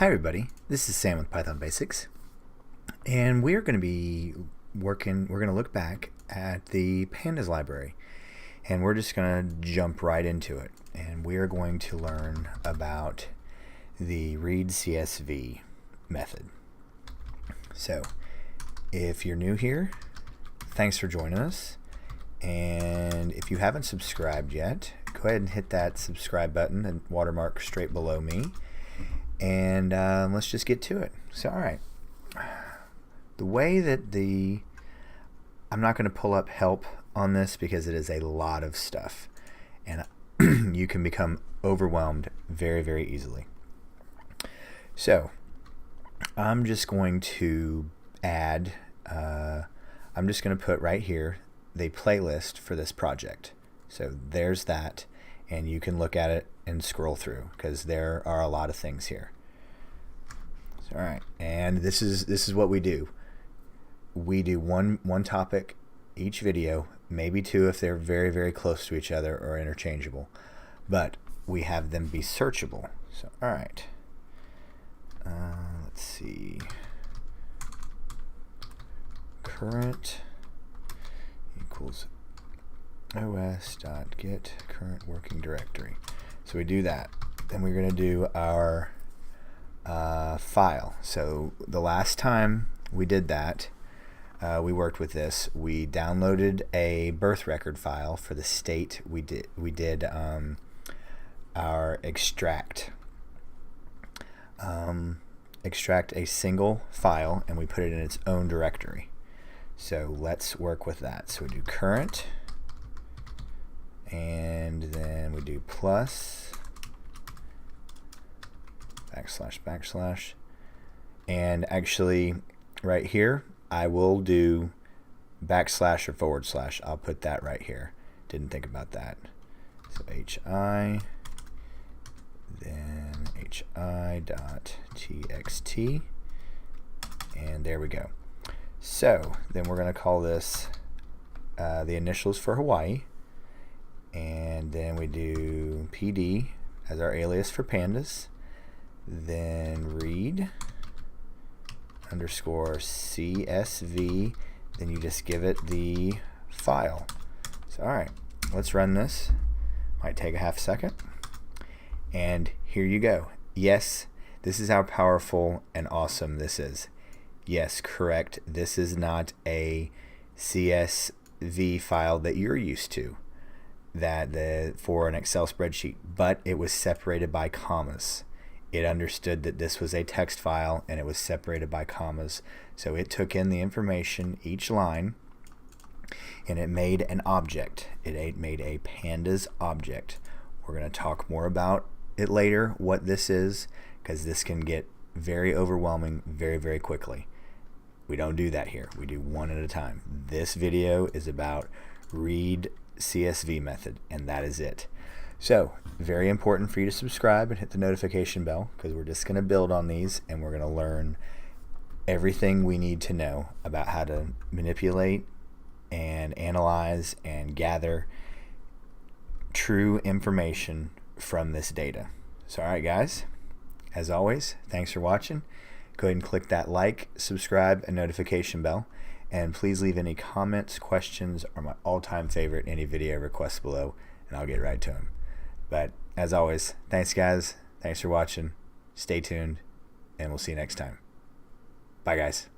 Hi everybody, this is Sam with Python Basics, and we're going to look back at the Pandas library, and we're just going to jump right into it, and we are going to learn about the read CSV method. So, if you're new here, thanks for joining us, and if you haven't subscribed yet, go ahead and hit that subscribe button and watermark straight below me. And let's just get to it. So, all right. The way that I'm not going to pull up help on this because it is a lot of stuff. And you can become overwhelmed very, very easily. So, I'm just going to add, I'm just going to put right here the playlist for this project. So, there's that. And you can look at it and scroll through because there are a lot of things here. So, all right, and this is what we do. We do one topic each video, maybe two if they're very, very close to each other or interchangeable, but we have them be searchable. So, all right, let's see. Current equals os.get current working directory. So we do that. Then we're going to do our file. So the last time we did that, we worked with this. We downloaded a birth record file for the state. We did our extract a single file, and we put it in its own directory. So let's work with that. So we do current, and then we do plus //, and actually right here I will do / or // I'll put that right here. Didn't think about that. So hi, then hi.txt, and there we go. So then we're going to call this the initials for Hawaii, and then we do PD as our alias for pandas, then read underscore CSV, then you just give it the file. So, all right, let's run this. Might take a half second. And here you go. Yes, this is how powerful and awesome this is. Yes, correct. This is not a CSV file that you're used to, for an Excel spreadsheet, but it was separated by commas. It understood that this was a text file and it was separated by commas. So it took in the information, each line, and it made an object. It made a pandas object. We're going to talk more about it later, what this is, because this can get very overwhelming very, very quickly. We don't do that here. We do one at a time. This video is about read CSV method, and that is it. So, very important for you to subscribe and hit the notification bell, because we're just going to build on these and we're going to learn everything we need to know about how to manipulate and analyze and gather true information from this data. So, alright guys, as always, thanks for watching. Go ahead and click that like, subscribe, and notification bell. And please leave any comments, questions, or my all-time favorite, any video requests below, and I'll get right to them. But as always, thanks guys. Thanks for watching. Stay tuned, and we'll see you next time. Bye guys.